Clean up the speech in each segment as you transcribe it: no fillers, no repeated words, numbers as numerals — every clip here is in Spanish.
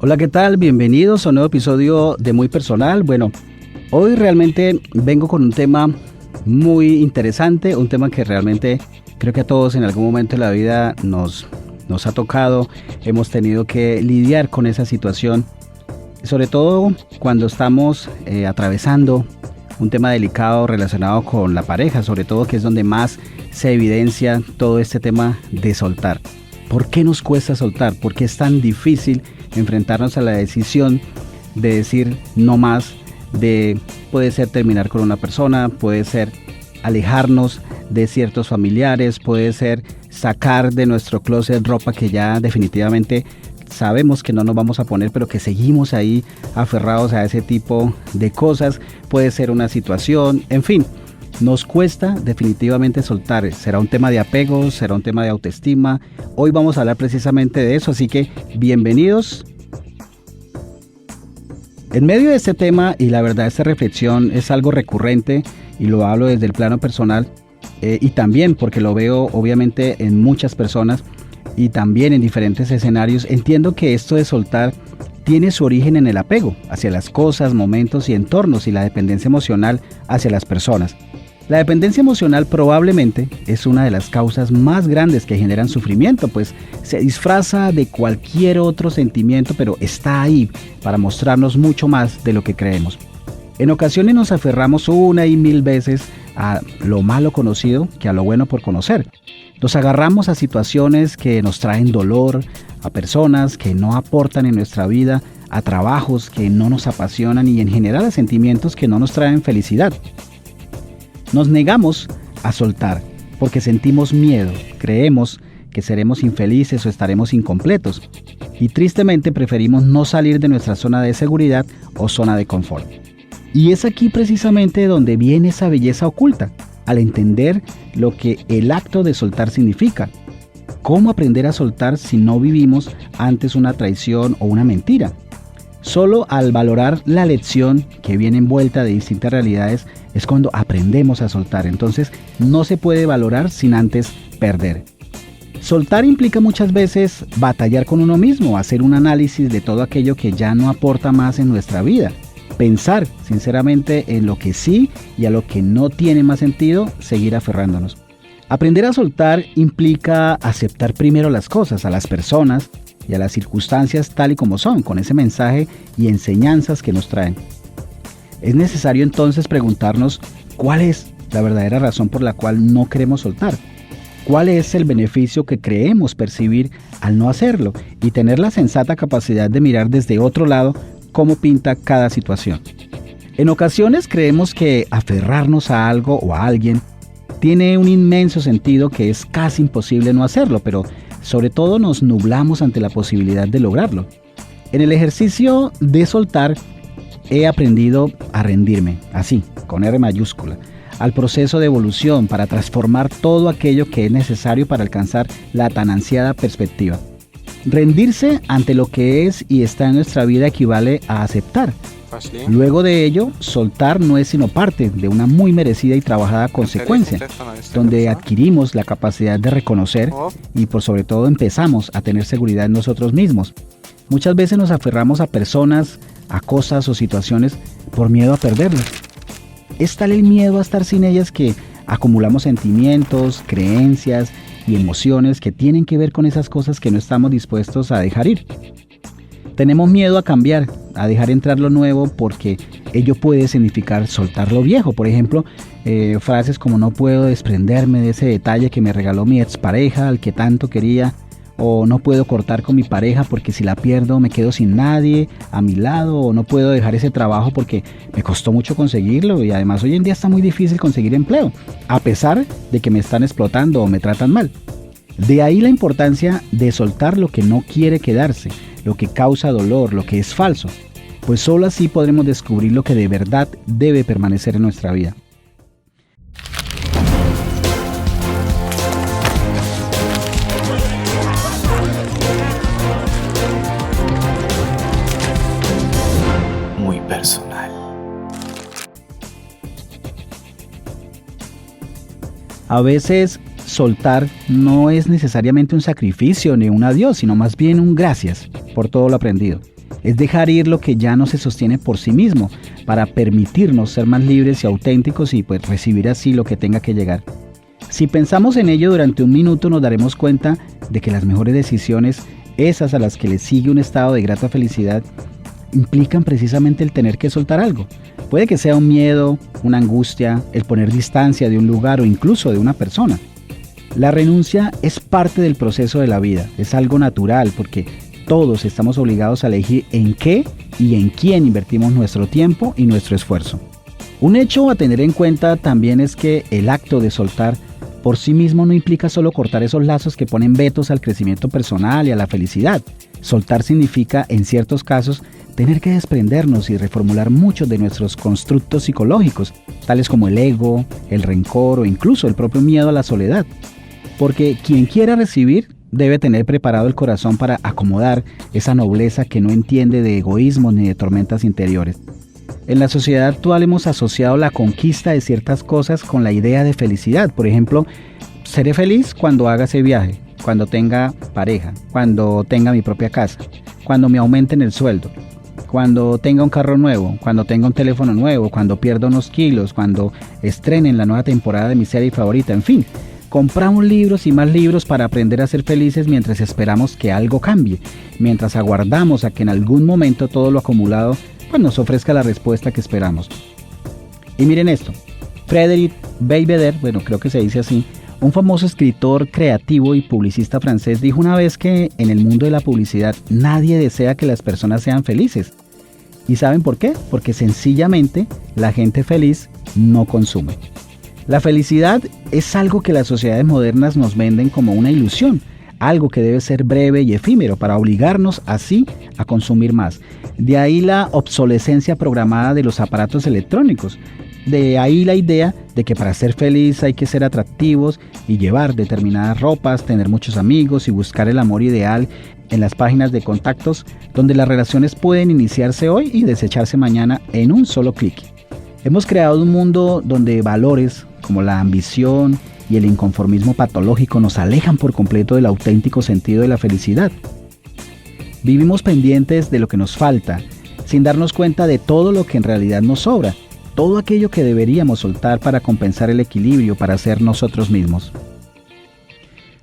Hola, ¿qué tal? Bienvenidos a un nuevo episodio de Muy Personal. Bueno, hoy realmente vengo con un tema muy interesante, un tema que realmente creo que a todos en algún momento de la vida nos ha tocado. Hemos tenido que lidiar con esa situación, sobre todo cuando estamos atravesando un tema delicado relacionado con la pareja, sobre todo que es donde más se evidencia todo este tema de soltar. ¿Por qué nos cuesta soltar? ¿Por qué es tan difícil enfrentarnos a la decisión de decir no más? Puede ser terminar con una persona, puede ser alejarnos de ciertos familiares, puede ser sacar de nuestro closet ropa que ya definitivamente sabemos que no nos vamos a poner, pero que seguimos ahí aferrados a ese tipo de cosas. Puede ser una situación, en fin. Nos cuesta definitivamente soltar. Será un tema de apego, será un tema de autoestima. Hoy vamos a hablar precisamente de eso, así que bienvenidos. En medio de este tema, y la verdad esta reflexión es algo recurrente y lo hablo desde el plano personal y también porque lo veo obviamente en muchas personas y también en diferentes escenarios. Entiendo que esto de soltar tiene su origen en el apego hacia las cosas, momentos y entornos y la dependencia emocional hacia las personas. La dependencia emocional probablemente es una de las causas más grandes que generan sufrimiento, pues se disfraza de cualquier otro sentimiento, pero está ahí para mostrarnos mucho más de lo que creemos. En ocasiones nos aferramos una y mil veces a lo malo conocido que a lo bueno por conocer. Nos agarramos a situaciones que nos traen dolor, a personas que no aportan en nuestra vida, a trabajos que no nos apasionan y en general a sentimientos que no nos traen felicidad. Nos negamos a soltar porque sentimos miedo, creemos que seremos infelices o estaremos incompletos y tristemente preferimos no salir de nuestra zona de seguridad o zona de confort. Y es aquí precisamente donde viene esa belleza oculta, al entender lo que el acto de soltar significa. ¿Cómo aprender a soltar si no vivimos antes una traición o una mentira? Solo al valorar la lección que viene envuelta de distintas realidades es cuando aprendemos a soltar. Entonces no se puede valorar sin antes perder. Soltar implica muchas veces batallar con uno mismo, hacer un análisis de todo aquello que ya no aporta más en nuestra vida. Pensar sinceramente en lo que sí y a lo que no tiene más sentido, seguir aferrándonos. Aprender a soltar implica aceptar primero las cosas, a las personas y a las circunstancias tal y como son, con ese mensaje y enseñanzas que nos traen. Es necesario entonces preguntarnos cuál es la verdadera razón por la cual no queremos soltar. ¿Cuál es el beneficio que creemos percibir al no hacerlo? Y tener la sensata capacidad de mirar desde otro lado cómo pinta cada situación. En ocasiones creemos que aferrarnos a algo o a alguien tiene un inmenso sentido que es casi imposible no hacerlo, pero sobre todo nos nublamos ante la posibilidad de lograrlo. En el ejercicio de soltar he aprendido a rendirme, así, con R mayúscula, al proceso de evolución para transformar todo aquello que es necesario para alcanzar la tan ansiada perspectiva. Rendirse ante lo que es y está en nuestra vida equivale a aceptar. Luego de ello, soltar no es sino parte de una muy merecida y trabajada consecuencia, donde adquirimos la capacidad de reconocer y por sobre todo empezamos a tener seguridad en nosotros mismos. Muchas veces nos aferramos a personas, a cosas o situaciones por miedo a perderlas. Es tal el miedo a estar sin ellas que acumulamos sentimientos, creencias y emociones que tienen que ver con esas cosas que no estamos dispuestos a dejar ir. Tenemos miedo a cambiar, a dejar entrar lo nuevo porque ello puede significar soltar lo viejo. Por ejemplo, frases como no puedo desprenderme de ese detalle que me regaló mi expareja al que tanto quería, o no puedo cortar con mi pareja porque si la pierdo me quedo sin nadie a mi lado, o no puedo dejar ese trabajo porque me costó mucho conseguirlo y además hoy en día está muy difícil conseguir empleo, a pesar de que me están explotando o me tratan mal. De ahí la importancia de soltar lo que no quiere quedarse, lo que causa dolor, lo que es falso, pues solo así podremos descubrir lo que de verdad debe permanecer en nuestra vida. Muy personal. A veces soltar no es necesariamente un sacrificio ni un adiós, sino más bien un gracias por todo lo aprendido. Es dejar ir lo que ya no se sostiene por sí mismo, para permitirnos ser más libres y auténticos y pues recibir así lo que tenga que llegar. Si pensamos en ello durante un minuto, nos daremos cuenta de que las mejores decisiones, esas a las que le sigue un estado de grata felicidad, implican precisamente el tener que soltar algo. Puede que sea un miedo, una angustia, el poner distancia de un lugar o incluso de una persona. La renuncia es parte del proceso de la vida, es algo natural porque todos estamos obligados a elegir en qué y en quién invertimos nuestro tiempo y nuestro esfuerzo. Un hecho a tener en cuenta también es que el acto de soltar por sí mismo no implica solo cortar esos lazos que ponen vetos al crecimiento personal y a la felicidad. Soltar significa, en ciertos casos, tener que desprendernos y reformular muchos de nuestros constructos psicológicos, tales como el ego, el rencor o incluso el propio miedo a la soledad. Porque quien quiera recibir debe tener preparado el corazón para acomodar esa nobleza que no entiende de egoísmos ni de tormentas interiores. En la sociedad actual hemos asociado la conquista de ciertas cosas con la idea de felicidad. Por ejemplo, seré feliz cuando haga ese viaje, cuando tenga pareja, cuando tenga mi propia casa, cuando me aumenten el sueldo, cuando tenga un carro nuevo, cuando tenga un teléfono nuevo, cuando pierda unos kilos, cuando estrenen la nueva temporada de mi serie favorita, en fin. Compramos libros y más libros para aprender a ser felices mientras esperamos que algo cambie, mientras aguardamos a que en algún momento todo lo acumulado pues nos ofrezca la respuesta que esperamos. Y miren esto, Frédéric Beigbeder, bueno, creo que se dice así, un famoso escritor creativo y publicista francés, dijo una vez que en el mundo de la publicidad nadie desea que las personas sean felices. ¿Y saben por qué? Porque sencillamente la gente feliz no consume. La felicidad es algo que las sociedades modernas nos venden como una ilusión, algo que debe ser breve y efímero para obligarnos así a consumir más. De ahí la obsolescencia programada de los aparatos electrónicos. De ahí la idea de que para ser feliz hay que ser atractivos y llevar determinadas ropas, tener muchos amigos y buscar el amor ideal en las páginas de contactos donde las relaciones pueden iniciarse hoy y desecharse mañana en un solo clic. Hemos creado un mundo donde valores como la ambición y el inconformismo patológico nos alejan por completo del auténtico sentido de la felicidad. Vivimos pendientes de lo que nos falta, sin darnos cuenta de todo lo que en realidad nos sobra, todo aquello que deberíamos soltar para compensar el equilibrio, para ser nosotros mismos.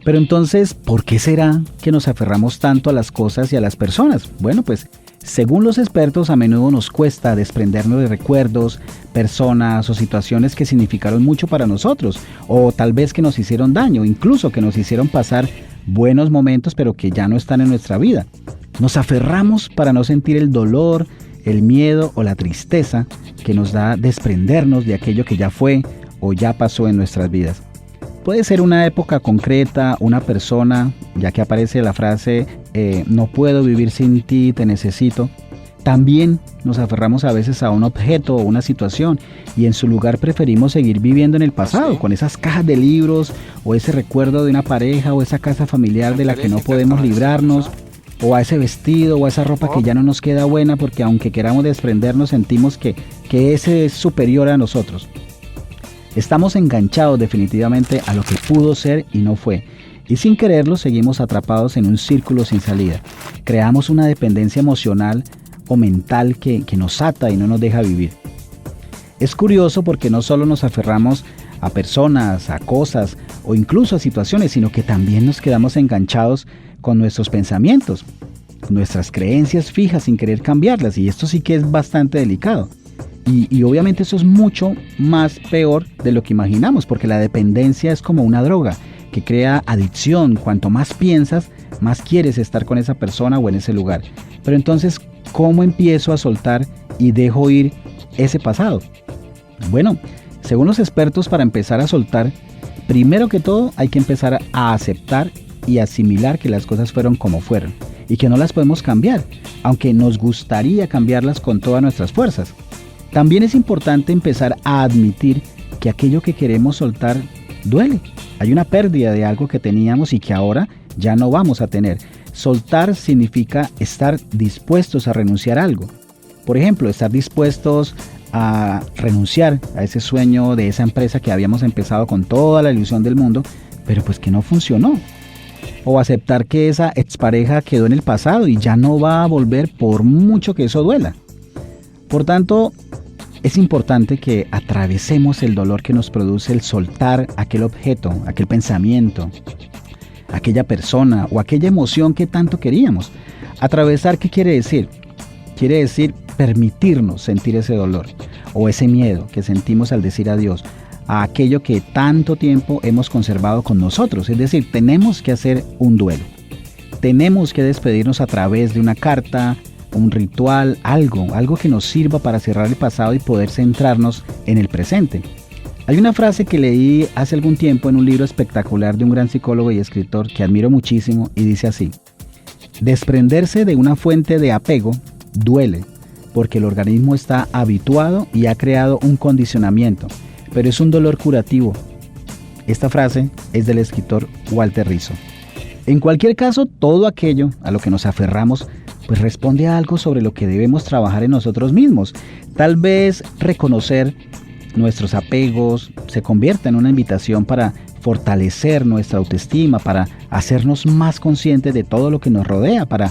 Pero entonces, ¿por qué será que nos aferramos tanto a las cosas y a las personas? Bueno, pues, según los expertos, a menudo nos cuesta desprendernos de recuerdos, personas o situaciones que significaron mucho para nosotros, o tal vez que nos hicieron daño, incluso que nos hicieron pasar buenos momentos, pero que ya no están en nuestra vida. Nos aferramos para no sentir el dolor, el miedo o la tristeza que nos da desprendernos de aquello que ya fue o ya pasó en nuestras vidas. Puede ser una época concreta, una persona, ya que aparece la frase no puedo vivir sin ti, te necesito. También nos aferramos a veces a un objeto o una situación y en su lugar preferimos seguir viviendo en el pasado, con esas cajas de libros o ese recuerdo de una pareja o esa casa familiar de la que no podemos librarnos, o a ese vestido o a esa ropa que ya no nos queda buena porque aunque queramos desprendernos sentimos que ese es superior a nosotros. Estamos enganchados definitivamente a lo que pudo ser y no fue, y sin quererlo seguimos atrapados en un círculo sin salida. Creamos una dependencia emocional o mental que nos ata y no nos deja vivir. Es curioso porque no solo nos aferramos a personas, a cosas o incluso a situaciones, sino que también nos quedamos enganchados con nuestros pensamientos, nuestras creencias fijas sin querer cambiarlas, y esto sí que es bastante delicado. Y obviamente eso es mucho más peor de lo que imaginamos, porque la dependencia es como una droga que crea adicción. Cuanto más piensas, más quieres estar con esa persona o en ese lugar. Pero entonces, ¿cómo empiezo a soltar y dejo ir ese pasado? Bueno, según los expertos, para empezar a soltar, primero que todo hay que empezar a aceptar y asimilar que las cosas fueron como fueron y que no las podemos cambiar, aunque nos gustaría cambiarlas con todas nuestras fuerzas. También es importante empezar a admitir que aquello que queremos soltar duele. Hay una pérdida de algo que teníamos y que ahora ya no vamos a tener. Soltar significa estar dispuestos a renunciar a algo. Por ejemplo, estar dispuestos a renunciar a ese sueño de esa empresa que habíamos empezado con toda la ilusión del mundo, pero pues que no funcionó. o aceptar que esa expareja quedó en el pasado y ya no va a volver por mucho que eso duela. Por tanto, es importante que atravesemos el dolor que nos produce el soltar aquel objeto, aquel pensamiento, aquella persona o aquella emoción que tanto queríamos. Atravesar, ¿qué quiere decir? Quiere decir permitirnos sentir ese dolor o ese miedo que sentimos al decir adiós a aquello que tanto tiempo hemos conservado con nosotros. Es decir, tenemos que hacer un duelo. Tenemos que despedirnos a través de una carta, un ritual, algo que nos sirva para cerrar el pasado y poder centrarnos en el presente. Hay una frase que leí hace algún tiempo en un libro espectacular de un gran psicólogo y escritor que admiro muchísimo y dice así: desprenderse de una fuente de apego duele porque el organismo está habituado y ha creado un condicionamiento, pero es un dolor curativo. Esta frase es del escritor Walter Rizzo. En cualquier caso, todo aquello a lo que nos aferramos pues responde a algo sobre lo que debemos trabajar en nosotros mismos. Tal vez reconocer nuestros apegos se convierta en una invitación para fortalecer nuestra autoestima, para hacernos más conscientes de todo lo que nos rodea, para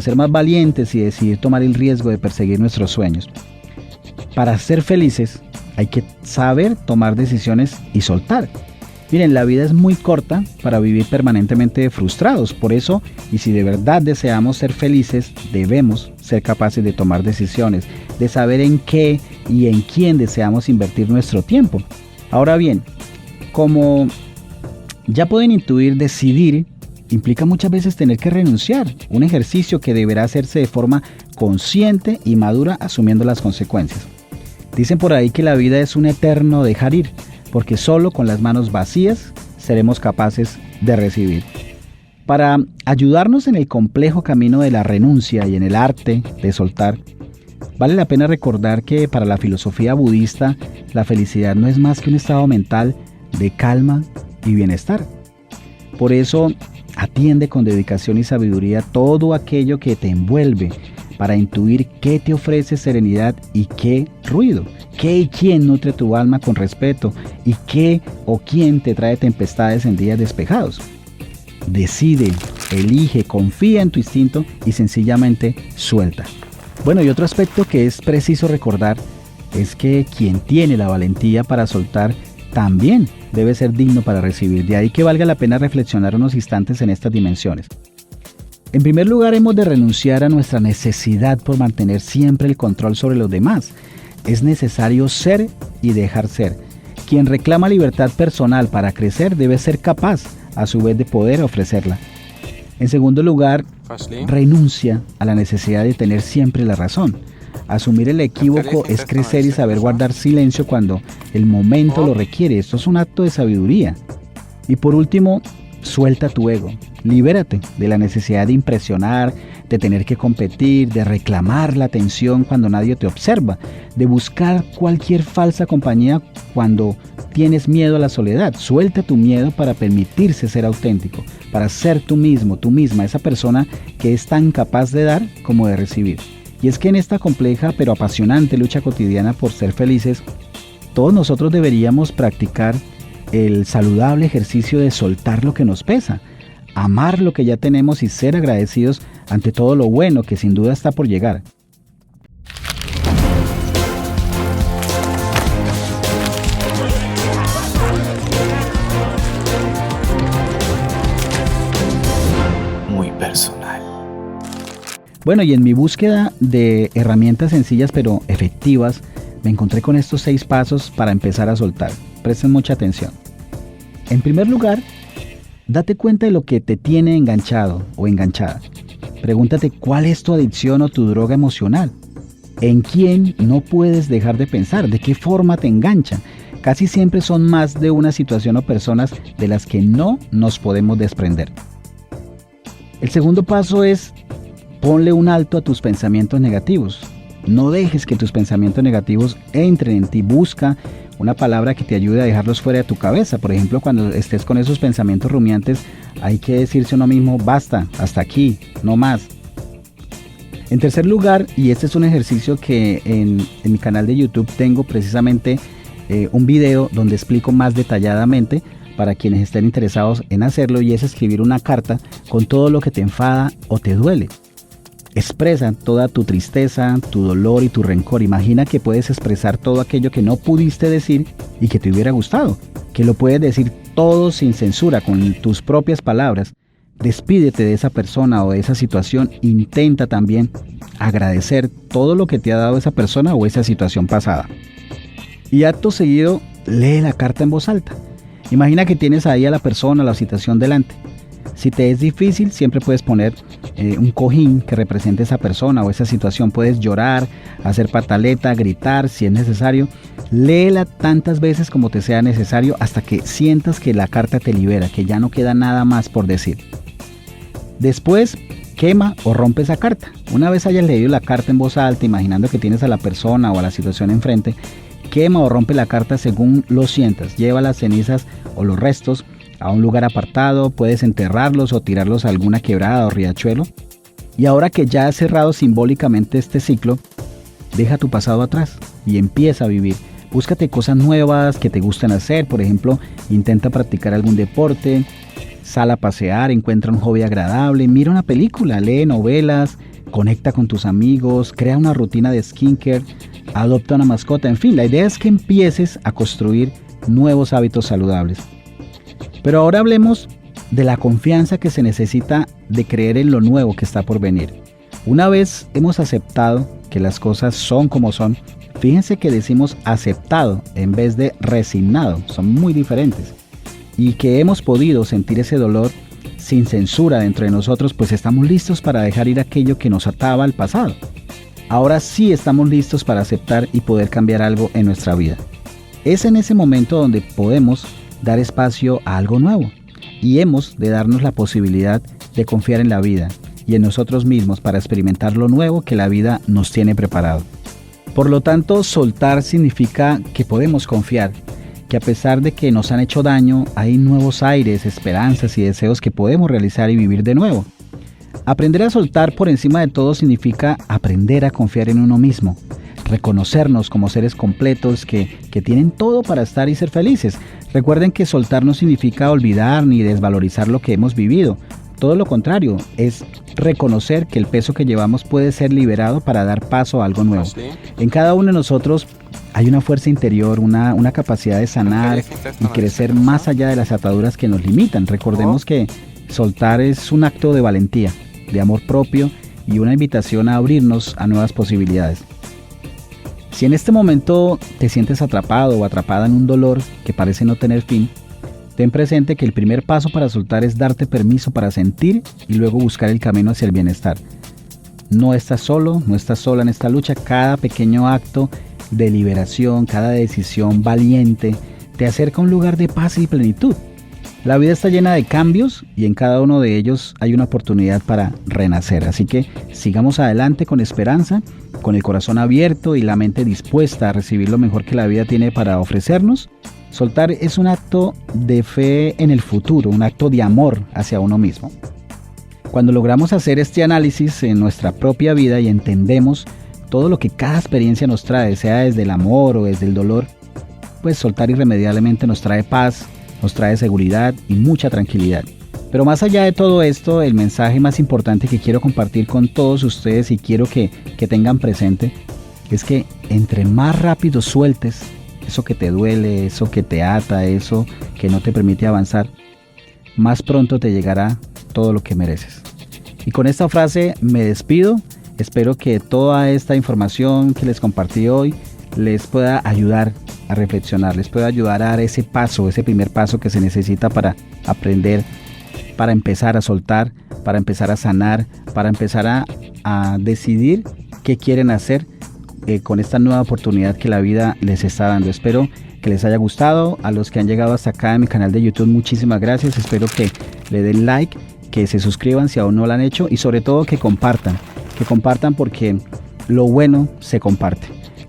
ser más valientes y decidir tomar el riesgo de perseguir nuestros sueños. Para ser felices hay que saber tomar decisiones y soltar. Miren, la vida es muy corta para vivir permanentemente frustrados. Por eso, y si de verdad deseamos ser felices, debemos ser capaces de tomar decisiones, de saber en qué y en quién deseamos invertir nuestro tiempo. Ahora bien, como ya pueden intuir, decidir implica muchas veces tener que renunciar, un ejercicio que deberá hacerse de forma consciente y madura, asumiendo las consecuencias. Dicen por ahí que la vida es un eterno dejar ir, porque solo con las manos vacías seremos capaces de recibir. Para ayudarnos en el complejo camino de la renuncia y en el arte de soltar, vale la pena recordar que para la filosofía budista, la felicidad no es más que un estado mental de calma y bienestar. Por eso, atiende con dedicación y sabiduría todo aquello que te envuelve, para intuir qué te ofrece serenidad y qué ruido, qué y quién nutre tu alma con respeto y qué o quién te trae tempestades en días despejados. Decide, elige, confía en tu instinto y sencillamente suelta. Bueno, y otro aspecto que es preciso recordar es que quien tiene la valentía para soltar también debe ser digno para recibir. De ahí que valga la pena reflexionar unos instantes en estas dimensiones. En primer lugar, hemos de renunciar a nuestra necesidad por mantener siempre el control sobre los demás. Es necesario ser y dejar ser. Quien reclama libertad personal para crecer debe ser capaz, a su vez, de poder ofrecerla. En segundo lugar, renuncia a la necesidad de tener siempre la razón. Asumir el equívoco es crecer y saber guardar silencio cuando el momento lo requiere. Esto es un acto de sabiduría. Y por último, suelta tu ego. Libérate de la necesidad de impresionar, de tener que competir, de reclamar la atención cuando nadie te observa, de buscar cualquier falsa compañía cuando tienes miedo a la soledad. Suelta tu miedo para permitirse ser auténtico, para ser tú mismo, tú misma, esa persona que es tan capaz de dar como de recibir. Y es que en esta compleja pero apasionante lucha cotidiana por ser felices, todos nosotros deberíamos practicar el saludable ejercicio de soltar lo que nos pesa, amar lo que ya tenemos y ser agradecidos ante todo lo bueno que sin duda está por llegar. Muy personal. Bueno, y en mi búsqueda de herramientas sencillas pero efectivas, me encontré con estos 6 pasos para empezar a soltar. Presten mucha atención. En primer lugar, date cuenta de lo que te tiene enganchado o enganchada. Pregúntate cuál es tu adicción o tu droga emocional. ¿En quién no puedes dejar de pensar? ¿De qué forma te engancha? Casi siempre son más de una situación o personas de las que no nos podemos desprender. El segundo paso es ponle un alto a tus pensamientos negativos. No dejes que tus pensamientos negativos entren en ti. Busca una palabra que te ayude a dejarlos fuera de tu cabeza. Por ejemplo, cuando estés con esos pensamientos rumiantes, hay que decirse a uno mismo, basta, hasta aquí, no más. En tercer lugar, y este es un ejercicio que en mi canal de YouTube tengo precisamente un video donde explico más detalladamente, para quienes estén interesados en hacerlo, y es escribir una carta con todo lo que te enfada o te duele. Expresa toda tu tristeza, tu dolor y tu rencor. Imagina que puedes expresar todo aquello que no pudiste decir y que te hubiera gustado, que lo puedes decir todo sin censura, con tus propias palabras. Despídete de esa persona o de esa situación. Intenta también agradecer todo lo que te ha dado esa persona o esa situación pasada. Y acto seguido, lee la carta en voz alta. Imagina que tienes ahí a la persona, la situación delante. Si te es difícil, siempre puedes poner un cojín que represente esa persona o esa situación. Puedes llorar, hacer pataleta, gritar si es necesario. Léela tantas veces como te sea necesario hasta que sientas que la carta te libera, que ya no queda nada más por decir. Después, quema o rompe esa carta. Una vez hayas leído la carta en voz alta, imaginando que tienes a la persona o a la situación enfrente, quema o rompe la carta según lo sientas. Lleva las cenizas o los restos a un lugar apartado, puedes enterrarlos o tirarlos a alguna quebrada o riachuelo. Y ahora que ya has cerrado simbólicamente este ciclo, deja tu pasado atrás y empieza a vivir. Búscate cosas nuevas que te gusten hacer. Por ejemplo, intenta practicar algún deporte, sal a pasear, encuentra un hobby agradable, mira una película, lee novelas, conecta con tus amigos, crea una rutina de skincare, adopta una mascota. En fin, la idea es que empieces a construir nuevos hábitos saludables. Pero ahora hablemos de la confianza que se necesita de creer en lo nuevo que está por venir. Una vez hemos aceptado que las cosas son como son, fíjense que decimos aceptado en vez de resignado, son muy diferentes. Y que hemos podido sentir ese dolor sin censura dentro de nosotros, pues estamos listos para dejar ir aquello que nos ataba al pasado. Ahora sí estamos listos para aceptar y poder cambiar algo en nuestra vida. Es en ese momento donde podemos dar espacio a algo nuevo y hemos de darnos la posibilidad de confiar en la vida y en nosotros mismos para experimentar lo nuevo que la vida nos tiene preparado. Por lo tanto, soltar significa que podemos confiar, que a pesar de que nos han hecho daño, hay nuevos aires, esperanzas y deseos que podemos realizar y vivir de nuevo. Aprender a soltar por encima de todo significa aprender a confiar en uno mismo, reconocernos como seres completos que tienen todo para estar y ser felices. Recuerden que soltar no significa olvidar ni desvalorizar lo que hemos vivido. Todo lo contrario, es reconocer que el peso que llevamos puede ser liberado para dar paso a algo nuevo. En cada uno de nosotros hay una fuerza interior, una capacidad de sanar y crecer más allá de las ataduras que nos limitan. Recordemos que soltar es un acto de valentía, de amor propio y una invitación a abrirnos a nuevas posibilidades. Si en este momento te sientes atrapado o atrapada en un dolor que parece no tener fin, ten presente que el primer paso para soltar es darte permiso para sentir y luego buscar el camino hacia el bienestar. No estás solo, no estás sola en esta lucha. Cada pequeño acto de liberación, cada decisión valiente te acerca a un lugar de paz y plenitud. La vida está llena de cambios y en cada uno de ellos hay una oportunidad para renacer. Así que sigamos adelante con esperanza, con el corazón abierto y la mente dispuesta a recibir lo mejor que la vida tiene para ofrecernos. Soltar es un acto de fe en el futuro, un acto de amor hacia uno mismo. Cuando logramos hacer este análisis en nuestra propia vida y entendemos todo lo que cada experiencia nos trae, sea desde el amor o desde el dolor, pues soltar irremediablemente nos trae paz, nos trae seguridad y mucha tranquilidad. Pero más allá de todo esto, el mensaje más importante que quiero compartir con todos ustedes y quiero que tengan presente es que entre más rápido sueltes eso que te duele, eso que te ata, eso que no te permite avanzar, más pronto te llegará todo lo que mereces. Y con esta frase me despido. Espero que toda esta información que les compartí hoy les pueda ayudar a reflexionar, les pueda ayudar a dar ese paso, ese primer paso que se necesita para aprender, para empezar a soltar, para empezar a sanar, para empezar a decidir qué quieren hacer con esta nueva oportunidad que la vida les está dando. Espero que les haya gustado. A los que han llegado hasta acá en mi canal de YouTube, muchísimas gracias. Espero que le den like, que se suscriban si aún no lo han hecho y sobre todo que compartan porque lo bueno se comparte.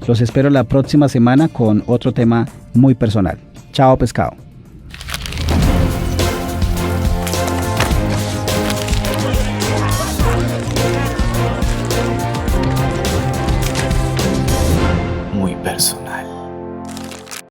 Los espero la próxima semana con otro tema muy personal. Chao, pescado. Muy personal.